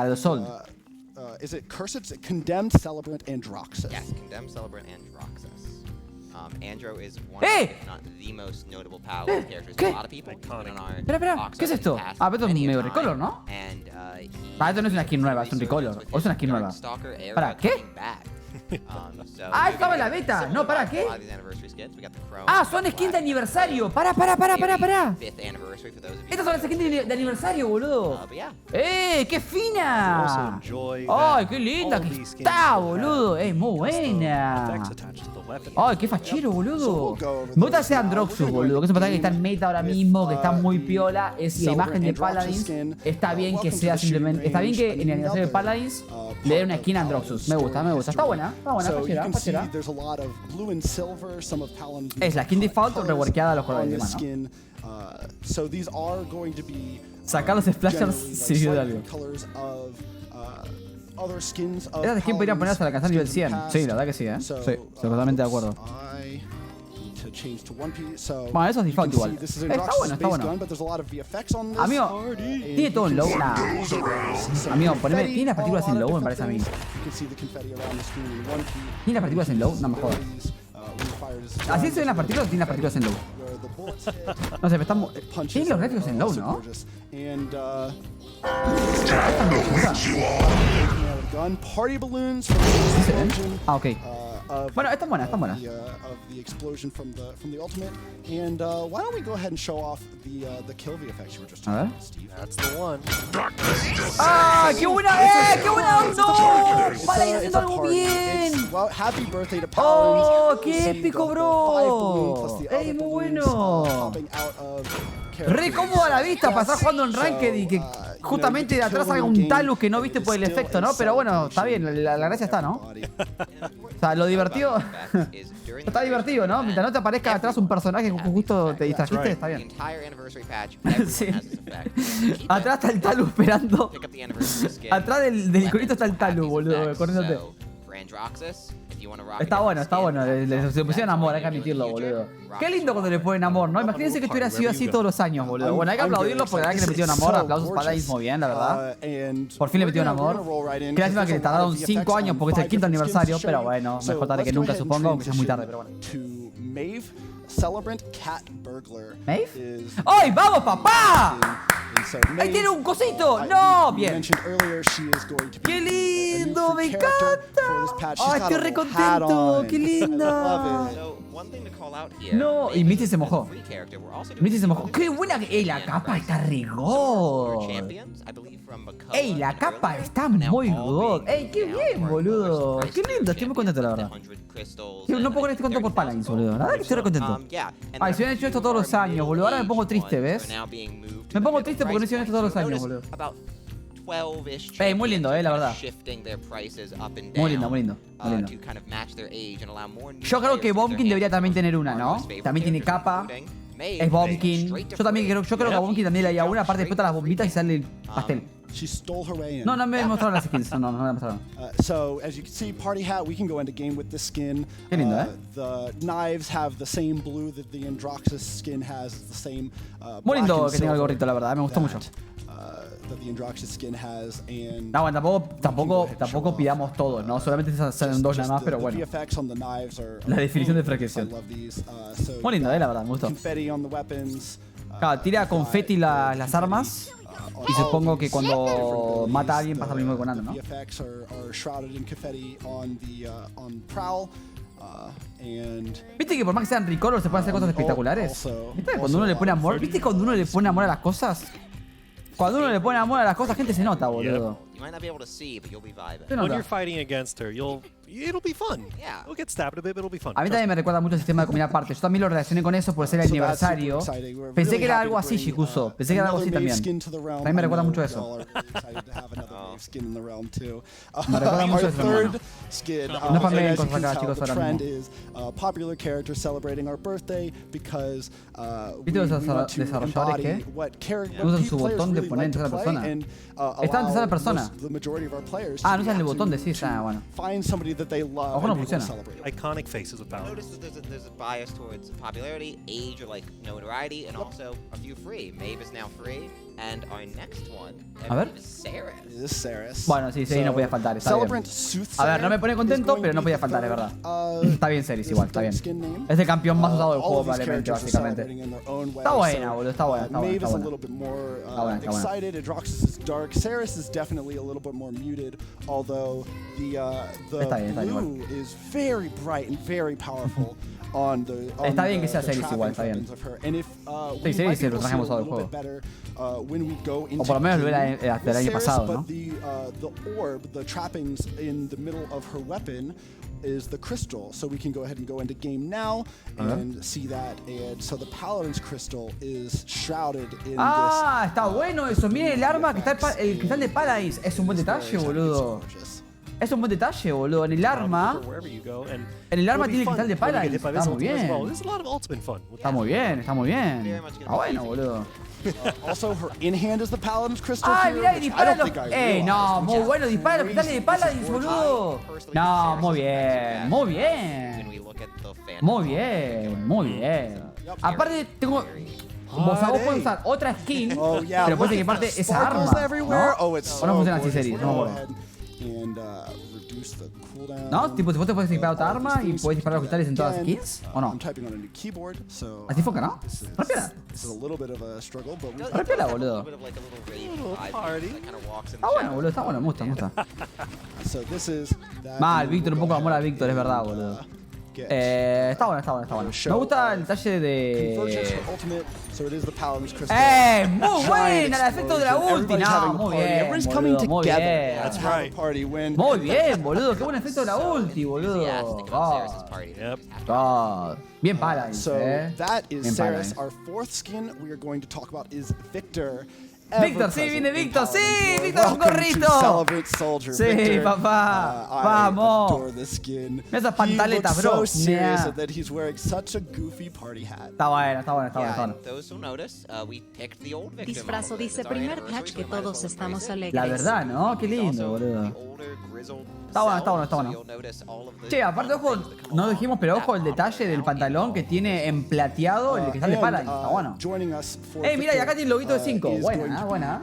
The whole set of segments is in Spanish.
para los Soul. Is it Cursed, Condemned, Celebrant, and Roxas? Yes, Condemned, Celebrant, and Roxas. Andro is one of, if not the most notable PAL characters for a lot of people. Espera, ¿qué es esto? Ah, pero esto es medio recolor, ¿no? Ah, esto no es una skin nueva, es un recolor. O es una skin nueva. ¿Para qué? Ah, estaba en la beta. No, ¿para qué? Ah, son skins de aniversario. Para. Estas son las skins de aniversario, boludo. ¡Qué fina! ¡Ay, qué linda que está, boludo! Es muy buena. ¡Ay, qué fachero, boludo! Me gusta ese Androxus, boludo. Que es un personaje que está en meta ahora mismo, que está muy piola. Es la imagen de Paladins. Está bien que sea simplemente. Está bien que en el aniversario de Paladins le dé una skin a Androxus. Me gusta. Está buena, fachera. Es la skin default reworkeada a los colores de mano. Sacar los splashers sirvió de algo. Esas skins podrían ponerse a alcanzar nivel 100. Sí, la verdad que sí, Sí, estoy totalmente de acuerdo. Bueno, eso es default igual. Está bueno. Amigo, ¿tiene todo en low? Nah. Amigo, poneme. ¿Tiene las partículas en low? Me parece a mí. ¿Tiene las partículas en low? No me jodas. ¿Así se ven las partículas o tiene las partículas en low? No sé, pero estamos. Tiene los reflejos en low, ¿no? ¿Sí se ven? Ah, ok. Bueno, están buenas. A ver. ¡Ah! ¡Qué buena! ¡Qué buena! ¡No! ¡Paladin haciendo algo bien! ¡Oh! ¡Qué épico, bro! ¡Ey, muy bueno! Re cómodo a la vista pasar jugando en Ranked y que justamente de atrás salga un Talus que no viste por el efecto, ¿no? Pero bueno, está bien, la gracia está, ¿no? O sea, lo divertido... Está divertido, ¿no? Mientras no te aparezca atrás un personaje que justo te distrajiste, está bien. Sí. Atrás está el Talus esperando. Atrás del iconito está el Talus, boludo, corriéndote. Está bueno. Se pusieron amor, hay que admitirlo, boludo. Qué lindo cuando le ponen amor, ¿no? Imagínense que esto hubiera sido así todos los años, boludo. Bueno, hay que aplaudirlo porque la verdad que le metieron amor. Aplausos para Paladins, muy bien, la verdad. Por fin le metieron amor. Qué lástima que le tardaron 5 años porque es el 5º aniversario, pero bueno, mejor tarde que nunca, supongo, aunque ya es muy tarde, pero bueno. ¿Maeve? ¡Ay, vamos, papá! ¡Ahí tiene un cosito! ¡No! Bien. ¡Qué lindo! ¡Me encanta! ¡Ay, estoy re contento! ¡Qué linda! No, y Misty se mojó. ¡Qué buena! ¡Ey, la capa está re god! ¡Ey, la capa está muy god! ¡Ey, qué bien, boludo! ¡Qué lindo! Estoy muy contento, la verdad. No puedo creer que estoy contento por Paladins, boludo. La verdad que estoy re contento. Ay, si hubieran hecho esto todos los años, boludo. Ahora me pongo triste, ¿ves? Me pongo triste porque no hicieron esto todos los años, boludo. Muy lindo, la verdad. Muy lindo. Yo creo que Bombkin debería también tener una, ¿no? También tiene capa. Es Bombkin. Yo creo que a Bombkin también le haría una. Aparte explota las bombitas y sale el pastel. No me mostraron las skins. No me mostraron. So as you can see, Party Hat, we can go into game with this skin. Qué lindo, The knives have the same blue that the Androxus skin has. The same. Muy lindo que tenga el gorrito, la verdad. Me gustó mucho. No, bueno, tampoco pidamos todo, ¿no? Solamente salen 2 nada más, pero bueno. La definición de fracción. Muy lindo, la verdad, me gustó. Claro, tira confeti las armas. Y supongo que cuando mata a alguien pasa lo mismo que con Ando, ¿no? ¿Viste que por más que sean recolor se pueden hacer cosas espectaculares? ¿Viste cuando uno le pone amor? ¿Viste cuando uno le pone amor a las cosas? Cuando uno le pone amor a las cosas, gente se nota, boludo. When you're fighting against her, it'll be fun. You'll get stabbed a bit, but it'll be fun. A mí también me recuerda mucho el sistema de comida aparte. Yo también lo relacioné con eso por ser el aniversario. Pensé que era algo así, Shikuso. Pensé que era algo así también. A mí me recuerda mucho eso. Me recuerda mucho eso, hermano. No spameen cosas acá, chicos, ahora mismo. ¿Viste los desarrolladores que usan su botón de poner en tercera persona? Está en tercera persona. Ah, no usan el botón de sí, bueno. that they love Ojo, no and people funciona. celebrate. Iconic faces of Notice Paladins. that there's a bias towards popularity, age, or like notoriety, and also a few free. Maeve is now free, and our next one A ver. is Ceres. This is Ceres. Bueno, sí, no podía faltar, está bien. Celebrant A Soothsayer ver, no me pone contento, is going pero no to be podía the faltar, es third, verdad. Está bien, Ceres, igual, está bien. skin name. Es el campeón más usado del All juego, of these probablemente, characters are básicamente. celebrating in their own way, Está buena, so, boludo, está buena, está buena, Maeve está is a buena. little bit more Está buena, está buena. excited. Adroxus is dark. Ceres is definitely a little bit more muted, although the Está bien, blue is very bright and very powerful. On the, Está bien que sea Ceres igual, está bien. Sí, Ceres es el personaje más usado del juego. O por lo menos lo era hasta el año pasado, ¿no? The orb, the trappings in the middle of her weapon is the crystal. So we can go ahead and go into game now and see that. And so the Paladin's crystal is shrouded in Ah, está bueno eso. Miren el arma que está el cristal de Paladins. Es un buen detalle, boludo. Es un buen detalle, boludo. En el arma tiene el cristal de Paladins. Está muy bien. Está muy bien, está muy bien. Está bueno, boludo. Also, her in hand is the Paladin's crystal. Ay, here, mirá, which I dispara don't los. think I realized, No, which muy is bueno, dispara los cristales de crazy. Paladins, boludo. No, muy bien, muy When bien. we look at the fan Muy bien, muy bien. Aparte, tengo. Vos puedes usar otra skin, Oh, yeah, pero puedes look at equiparte the esa sparkles arma. everywhere. ¿No? Oh, it's O no so funciona así, gorgeous. series, We're no me gonna acuerdo. go ahead and reduce the cooldown. ¿No? Tipo, si vos te puedes equipar otra arma y puedes disparar los cristales en todas las Again, skins, ¿o no? I'm typing on a new keyboard, so Así foca, ¿no? Repiola. this is a little bit of a struggle, but we Repiola, boludo. Está bueno, boludo, está bueno, me gusta, me gusta. so this is that. Mal, Víctor, un poco de amor a Víctor, es verdad, boludo. Está bueno, está bueno, está bueno. Me gusta el detalle Convergence, de. her ultimate, so it is the Paladin's crystal. Muy buena! El efecto de la ulti. No, muy bien, boludo, muy bien. Let's have a party when Muy bien, boludo. Qué buen efecto de la ulti, boludo. God. Bien Paladins, So that is Bien Ceres. Paladins. Our fourth skin we are going to talk about is Victor. Víctor, sí, viene Víctor, sí, Víctor con Welcome to gorrito. Celebrant Soldier. Sí, Victor, papá, I vamos. adore this skin. Mira esas He pantaletas, looks bro. so serious Nah. that he's wearing such a goofy party hat. Está bueno, está bueno, está bueno, Yeah, está and bueno. those who notice, we picked the old Victor Disfrazo model. dice It's our primer anniversary, patch so que we might as todos well estamos embrace it. La alegres. verdad, ¿no? Qué He's lindo, also boludo. the older, grizzled Está bueno, está bueno, está self, bueno. so you'll notice all of the Che, aparte, ojo, things that come no along dijimos, pero with ojo el that detalle del model. pantalón que tiene en plateado el cristal de And, Paladins. Está bueno. joining us for Mira, y acá Victor, tiene el loguito de 5. is going to Buena, be, buena.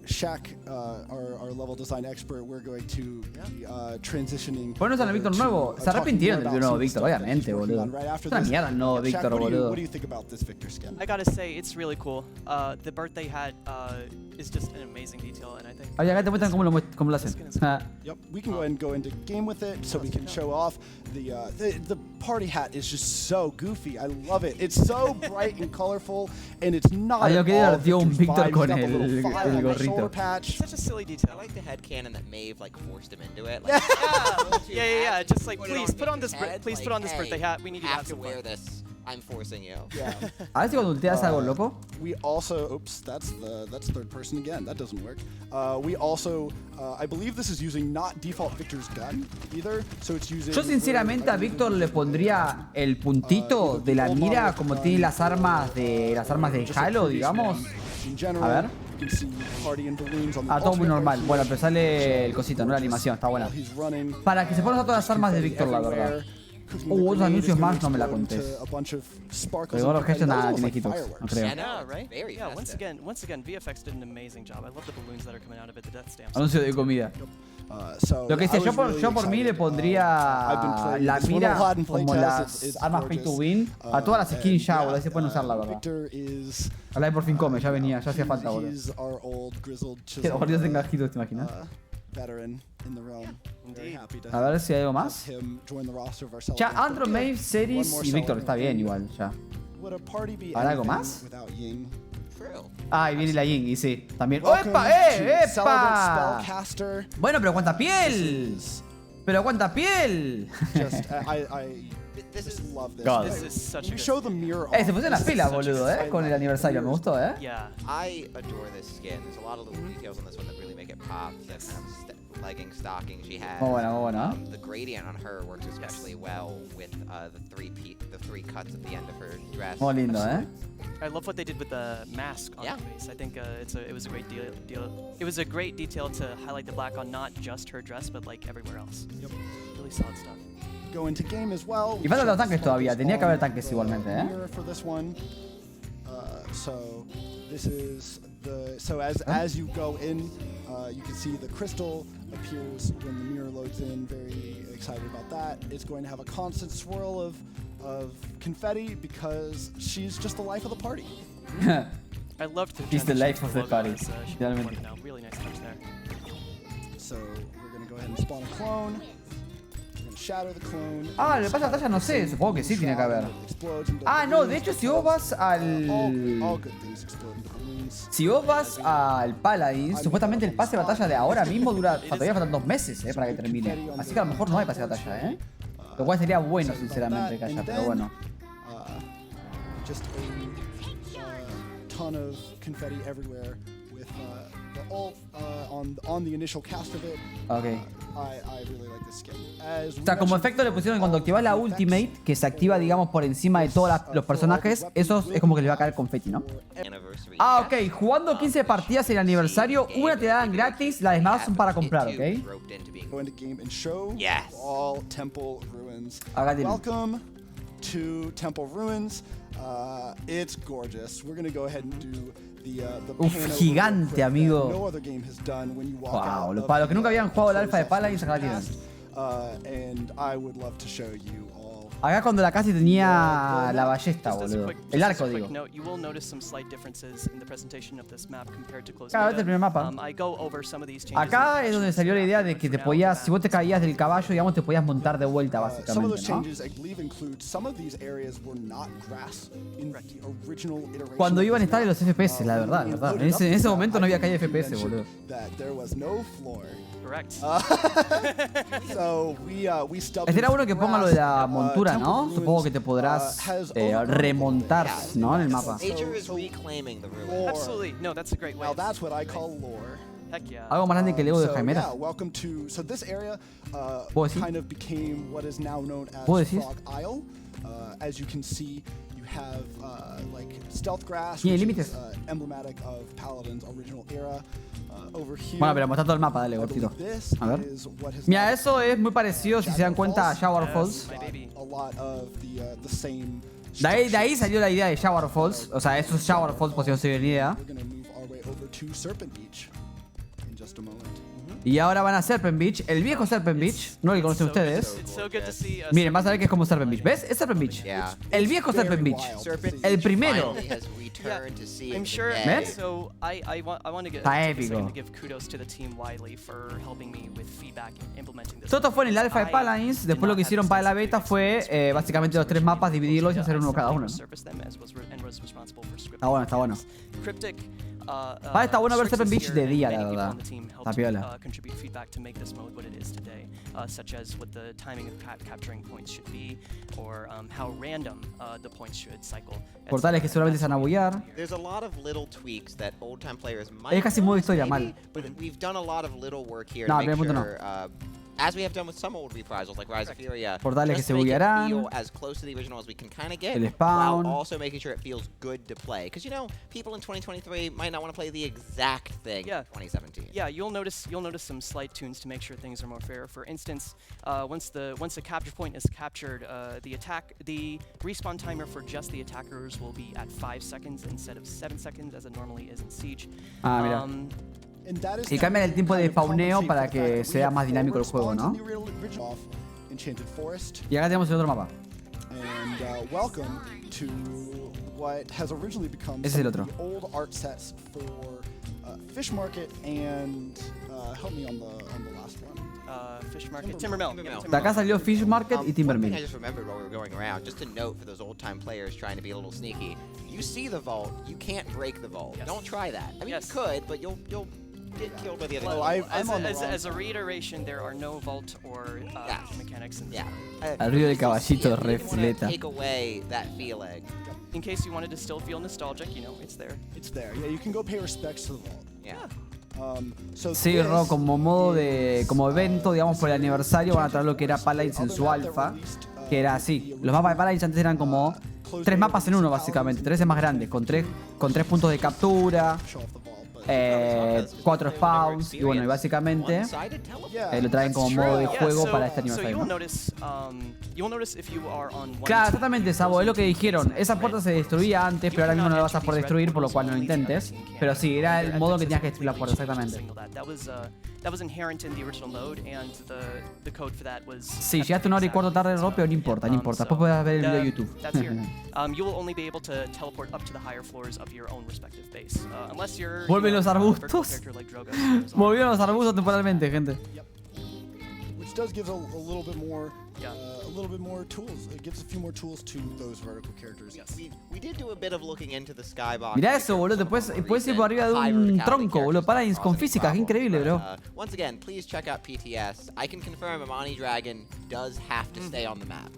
Shaq, our level design expert, we're going to be transitioning. Bueno, es el Víctor over nuevo. to, Se arrepintieron talking del more nuevo about Víctor, some stuff that obviamente, he's working boludo. on right after Es una this. mierda el nuevo Shaq, Víctor, what boludo. do you think about this Victor skin? I gotta say, it's really cool. The birthday hat is just an amazing detail, and I think. Oye, acá te muestran cómo lo hacen. Ah. Yep, we can go ahead and go into game with it, so we can show off the party hat is just so goofy. I love it. It's so bright and colorful, and it's not Ay, at qué all divertido un Victor's Víctor vibe. con He's got the little el file on the gorrito. shoulder patch. Such a silly detail. I like the headcanon that Maeve like forced him into it. Like, Yeah. Just like, Put it please on put on his this. head, Please like, put on this hey, birthday hat. We need you to have have to some wear fun. this. I'm forcing you. Yeah. A ver si cuando ulteas algo loco. We also, oops, that's third person again. That doesn't work. We also, I believe this is using not default Victor's gun either, so it's using. Yo sinceramente a Víctor le pondría el puntito de la mira como tiene las armas de Halo, digamos. A ver. Todo muy normal. Bueno, pero sale el cosito, no la animación, está buena. Para que se pongan todas las armas de Víctor, la verdad. Otros anuncios más no me la contés. Pero igual los nada tiene hitos, no creo. Yeah, right? Very Yeah, festive. once again, VFX did an amazing job. I love the balloons that are coming out of it, the death stamps. Anuncio de comida. Lo que sé, yo por mí le pondría la mira como las armas pay to win a todas las skins ya, boludo, ahí se pueden usar, la verdad. Ojalá por fin come, ya venía, ya hacía falta, boludo. Que los gorditos tengan hitos, ¿te imaginas? A ver si hay algo más. Ya, Andrew, Maeve, Ceres y Víctor, está bien igual, ya. ¿Habrá algo más? Ah, y viene la Ying, y sí, también. ¡Epa! ¡Epa! Bueno, pero ¿cuánta piel? ¡Pero cuánta piel! God. This is such a good Show the mirror. Se pusieron las pilas, boludo, con el aniversario, me gustó, Yeah. I adore this skin. There's a lot of little details on this one that really make it pop. That kind of legging, stocking she has. Muy buena, muy buena. The gradient on her works especially well with the three cuts at the end of her dress. Muy lindo, I love what they did with the mask on her face. I think it was a great deal. It was a great detail to highlight the black on not just her dress, but like everywhere else. Yep. really solid stuff. Go into game as well. Y faltan los tanques todavía. Tenía que haber tanques igualmente, ¿eh? So this is the as you go in, you can see the crystal appears when the mirror loads in. Very excited about that. It's going to have a constant swirl of confetti because she's just the life of the party. I loved the She's the life of the party. Really nice touch there. So we're gonna go ahead and spawn a clone. Shadow the clone. Ah, el pase de batalla no sé, supongo que sí tiene que haber. Ah, no, de hecho si vos vas al... Si vos vas al Paladins, supuestamente el pase de batalla de ahora mismo dura... Todavía faltan 2 meses, para que termine. Así que a lo mejor no hay pase de batalla, Lo cual sería bueno, sinceramente, que haya, pero bueno. Just a ton of confetti everywhere with the ult on the initial cast of it. Ok. I really like this skin. O sea, como efecto le pusieron cuando activas la ultimate, que se activa, digamos, por encima de todos los personajes, eso es como que les va a caer confeti, ¿no? Ah, ok. Jugando 15 partidas en el aniversario, una te dan gratis, las demás son para comprar, ¿ok? Acá tienen. Welcome to Temple Ruins. It's gorgeous. We're gonna go ahead and do gigante, amigo. Wow, para los que nunca habían jugado el alfa de Paladins, acá la tienen. Acá cuando la casi tenía la ballesta, boludo. El arco, digo. Claro, este es el primer mapa. Acá es donde salió la idea de que te podías, si vos te caías del caballo, digamos, te podías montar de vuelta, básicamente, ¿no? Cuando iban a estar en los FPS, la verdad, En ese momento no había caída de FPS, boludo. Era uno que ponga lo de la montura, ¿no? Supongo que te podrás remontar, ¿no? En el mapa. Algo más grande que el ego de Jaimera. ¿Puedo decir? ¿Puedo decir? ¿Tiene límites? Bueno, pero mostrar todo el mapa, dale, cortito. A ver. Mira, eso es muy parecido, si se dan cuenta, a Shower Falls. De ahí salió la idea de Shower Falls. O sea, esos Shower Falls podrían ser una idea. Y ahora van a Serpent Beach, el viejo Serpent Beach, no lo conocen ustedes. Miren, vas a ver que es como Serpent Beach. ¿Ves? Es Serpent Beach. El viejo Serpent Beach. El primero. ¿Ves? Está épico. Todo esto fue en el alfa de Paladins. Después lo que hicieron para la beta fue básicamente los 3 mapas, dividirlos y hacer uno cada uno, ¿no? Está bueno. Está bueno ver Serpent Beach de día, la verdad. Está piola. Portales que seguramente se van a bullar. Es casi modo historia, mal. No, primer punto no. As we have done with some old reprisals like Rise of Furia, portales que se buguearán. As close to the original as we can kind of get, el spawn. while also making sure it feels good to play. Because you know, people in 2023 might not want to play the exact thing in 2017. Yeah, you'll notice some slight tunes to make sure things are more fair. For instance, once the capture point is captured, the respawn timer for just the attackers will be at 5 seconds instead of 7 seconds as it normally is in Siege. Ah, mira. Y cambian el tiempo de spawneo para que sea más dinámico el juego, ¿no? Y acá tenemos el otro mapa. Ese es el otro. Fish Market, Timbermill. De acá salió Fish Market y Timbermill. I just remembered while we were going around. Just a note for those old-time players trying to be a little sneaky. You see the vault, you can't break the vault. Don't try that. I mean, you could, but you'll get killed by the other. As a reiteration, there are no vault or mechanics in this. Al río del caballito, refleta. Take away that feeling. In case you wanted to still feel nostalgic, you know, it's there. It's there. Yeah, you can go pay respects to the vault. Yeah. Sí, Ro, como modo de... como evento, digamos, por el aniversario van a traer lo que era Paladins en su alfa, que era así. Los mapas de Paladins antes eran como 3 mapas en uno, básicamente. 3 es más grandes, con tres puntos de captura. 4 spawns y bueno, y básicamente lo traen como modo de juego para este aniversario, ¿no? Claro, exactamente, Sabo, es lo que dijeron. Esa puerta se destruía antes, pero ahora mismo no la vas a poder destruir, por lo cual no lo intentes. Pero sí, era el modo que tenías que destruir la puerta, exactamente. Sí, llegaste 1 hora y cuarto tarde, pero no importa, no importa. Después puedes ver el video de YouTube. Vuelven los arbustos. Volvieron los arbustos temporalmente, gente. Which does give a little bit more tools. It gives a few more tools to those vertical characters. We did do a bit of looking into the skybox. Mirá eso, boludo, puedes ir por arriba de un tronco, boludo. Paladins con física, qué increíble, bro. Once again, please check out PTS. I can confirm Amani Dragon does have to stay on the map.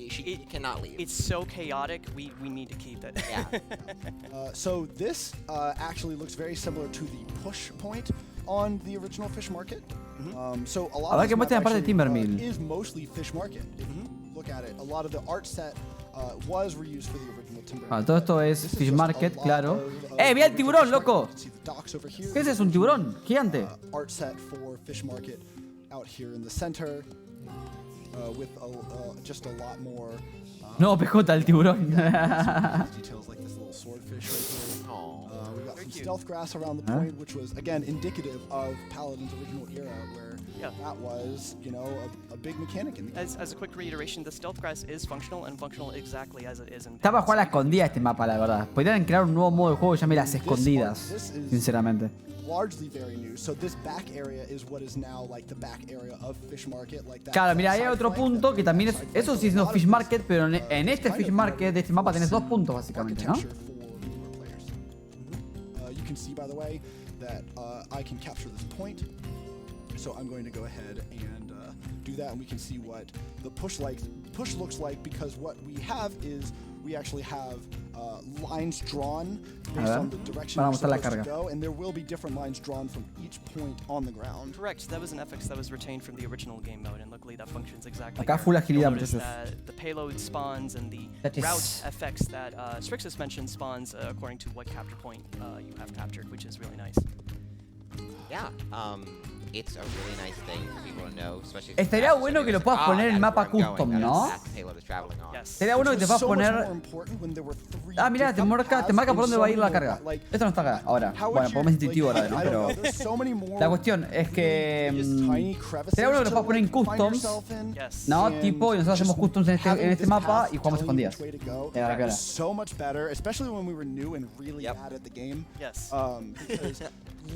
She cannot leave. It's so chaotic, we need to keep it. Yeah. So this actually looks very similar to the push point on the original Fish Market. So a lot of this map actually is mostly Fish Market. If you look at it, a lot of the art set was reused for the original Timber. Todo esto es Fish Market, claro. ¡Mira el tiburón, loco! ¿Qué es eso? ¿Un tiburón gigante? Art set for Fish Market out here in the center with just a lot more. No, PJ, el tiburón. Details like this little swordfish right here. We got some stealth grass around the point, which was again indicative of Paladin's original era, where that was, you know, a big mechanic in the game. As a quick reiteration, the stealth grass is functional and functional exactly as it is in. Está para jugar a la escondida este mapa, la verdad. Podrían crear un nuevo modo de juego que llame las escondidas, sinceramente. Largely very new. So this back area is what is now like the back area of Fish Market, like that. Claro, mira, hay otro punto que también es, eso sí es no Fish Market, pero en este Fish Market de este mapa tenés 2 puntos básicamente, ¿no? You can see, by the way, that I can capture this point. So I'm going to go ahead and do that, and we can see what the push looks like, because what we have is we actually have lines drawn based on the direction you're supposed to go, and there will be different lines drawn from each point on the ground. Correct. That was an FX that was retained from the original game mode, and luckily that functions exactly. Acá full agilidad, muchachos. The payload spawns and the route FX that Strixus mentioned spawns according to what capture point you have captured, which is really nice. Yeah. It's a really nice thing for people to know, especially. Estaría bueno que lo puedas poner en mapa custom, ¿no? Sería bueno que te puedas poner. Ah, mira, te marca por dónde va a ir la carga. Esto no está acá ahora. Bueno, por más intuitivo ahora, ¿no? Pero la cuestión es que sería bueno que lo puedas poner en customs, ¿no? Tipo, y nosotros hacemos customs en este mapa y jugamos escondidas. So much better, especially when we were new and really bad at the game. Yes.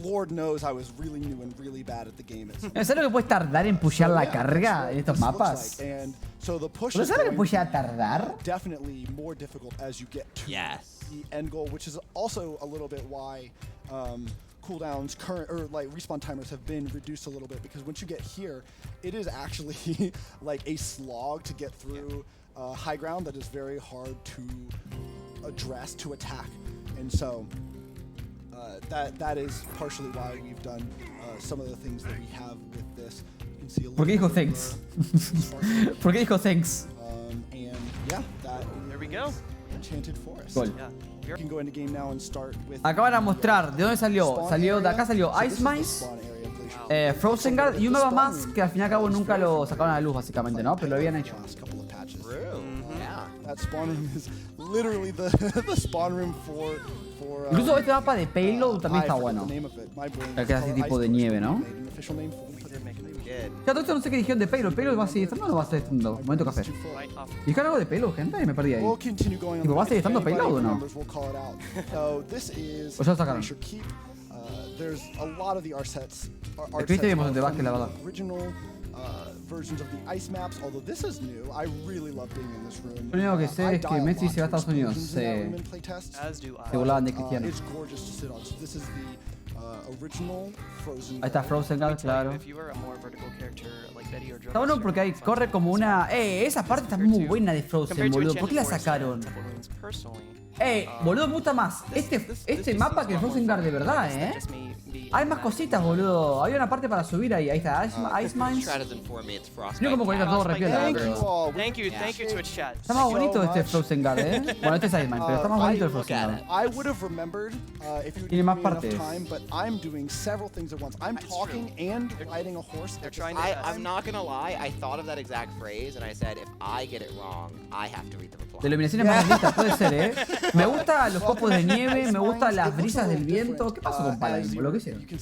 Lord knows I was really new and really bad at the game. ¿Sabes lo que puede tardar en pushear la carga en estos mapas? ¿Sabes lo que puede tardar? Definitely more difficult as you get to the end goal, which is also a little bit why cooldowns like respawn timers have been reduced a little bit, because once you get here, it is actually like a slog to get through high ground that is very hard to address, to attack, and so that is partially why we've done some of the things that we have with this. You can see a little. ¿Por qué dijo thanks? ¿Por qué dijo thanks? And yeah, there we go. Enchanted Forest. Cool. You can go into game now and start with. Acaban de mostrar de dónde salió. Salió de acá, salió Ice Mice, Frozen Guard y un mapa más que al fin y al cabo nunca lo sacaron a la luz básicamente, ¿no? Pero lo habían hecho. That spawn room is literally the spawn room for incluso este mapa de payload también está bueno. El que es así tipo de nieve, ¿no? Ya todo esto no sé qué dijeron de payload. ¿Payload va a seguir estando o no va a seguir estando? Momento café. ¿Dijeron algo de payload, gente? Me perdí ahí. Tipo, ¿va a seguir estando payload o no? O ya lo sacaron. Escribiste bien bastante Vázquez, la verdad. Versions of the ice maps, although this is new. I really love being in this room. Lo único que sé es que Messi se va a Estados Unidos. Se burlaban de Cristiano. It's gorgeous to sit on. So this is the original Frozen. Ahí está Frozen Guard, claro. Está bueno porque ahí corre como una. Esa parte está muy buena de Frozen, boludo. ¿Por qué la sacaron? Boludo, me gusta más este mapa que el Frozen Guard de verdad, Hay más cositas, boludo. Hay una parte para subir ahí. Ahí está, Ice Mines. Mira cómo conecta todo repiola. Thank you, Twitch chat. Está más bonito este Frozen Guard, Bueno, este es Ice Mine, pero está más bonito el Frozen Guard. Tiene más partes. I'm not gonna lie, I thought of that exact phrase and I said if I get it wrong, I have to read the reply. De iluminaciones más realistas, puede ser, Me gustan los copos de nieve, me gustan las brisas del viento. ¿Qué pasó con Paladin, boludo? ¿Qué hicieron? ¿Qué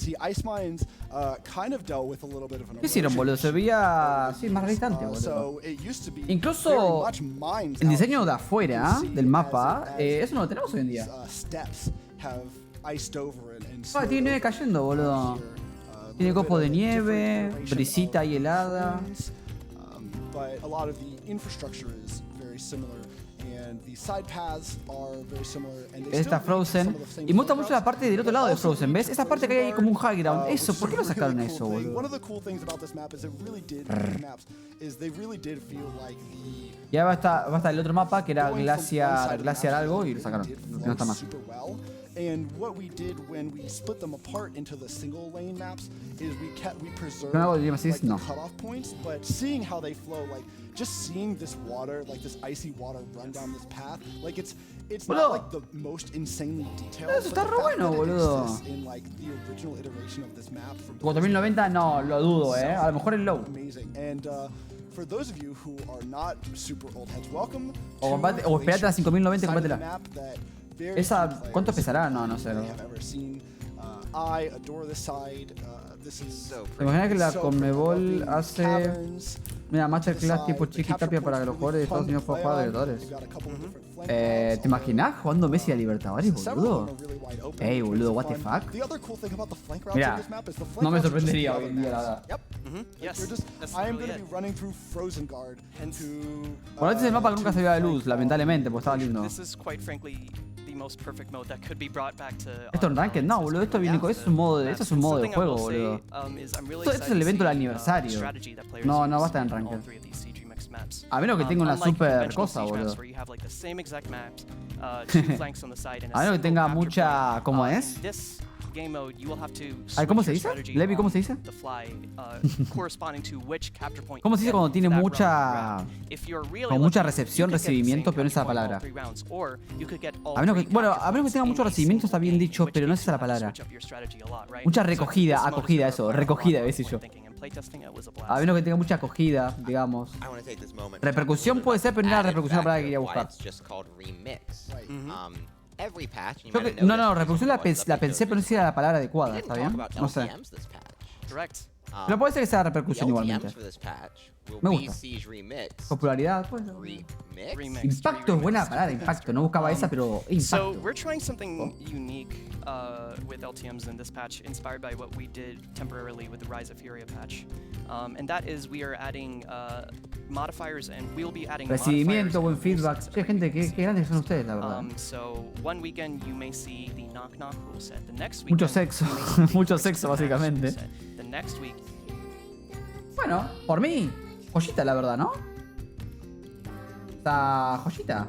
hicieron, boludo? Se veía más realistante, boludo. Incluso el diseño de afuera del mapa, eso no lo tenemos hoy en día. Tiene nieve cayendo, boludo. Tiene copo de nieve, brisita y helada. Está Frozen. Y me gusta mucho la parte del otro lado de Frozen, ¿ves? Esa parte que hay ahí como un high ground. Eso, ¿por qué no sacaron eso, boludo? Ya va a estar el otro mapa que era Glaciar algo y lo sacaron. No está más. And what we did when we split them apart into the single lane maps is we preserved the cutoff points, but seeing how they flow, just seeing this water, this icy water run down this path, it's not the most insanely detailed. Eso está re bueno, boludo. In the original iteration of this map from 4090 no, lo dudo, A lo mejor es low. Amazing. And for those of you who are not super old heads, welcome o esperate a 5090 y combátela. Esa, ¿cuánto pesará? No sé. ¿Te imaginas que la Conmebol hace una masterclass tipo Chiquitapia para que los jugadores de Estados Unidos puedan jugar a Libertadores? ¿Te imaginas jugando Messi a Libertadores, boludo? Boludo, what the fuck? Mira, no me sorprendería hoy en día, la verdad. Bueno, este es el mapa que nunca se vio a la luz, lamentablemente, porque estaba lindo. ¿Esto en Ranked? No, boludo, esto viene con... Eso es un modo de juego, boludo. Esto es el evento del aniversario. No va a estar en Ranked. A menos que tenga una super cosa, boludo. A menos que tenga mucha... ¿Cómo es? ¿Cómo se dice? Levi, ¿cómo se dice? ¿Cómo se dice cuando tiene mucha recepción, recibimiento, pero no es esa la palabra? A menos que tenga mucho recibimiento está bien dicho, pero no es esa la palabra. Mucha recogida, acogida, eso, recogida, ves yo. A menos que tenga mucha acogida, digamos. Repercusión puede ser, pero no es la repercusión la palabra que quería buscar. Reproducción la pensé, pero no sé si era la palabra adecuada, ¿está bien? No sé. Pero puede ser que sea repercusión igualmente. Me gusta. Popularidad, pues. Impacto es buena palabra, impacto. No buscaba esa, pero impacto. So we're trying something unique with LTMs in this patch, inspired by what we did temporarily with the Rise of Furia patch. And that is we are adding modifiers and we'll be adding recibimiento, buen feedback. Che, gente, qué grandes son ustedes, la verdad. So one weekend you may see the knock knock rule set. The next week mucho sexo, mucho sexo básicamente. The next week. Bueno, por mí, joyita la verdad, ¿no? Está joyita.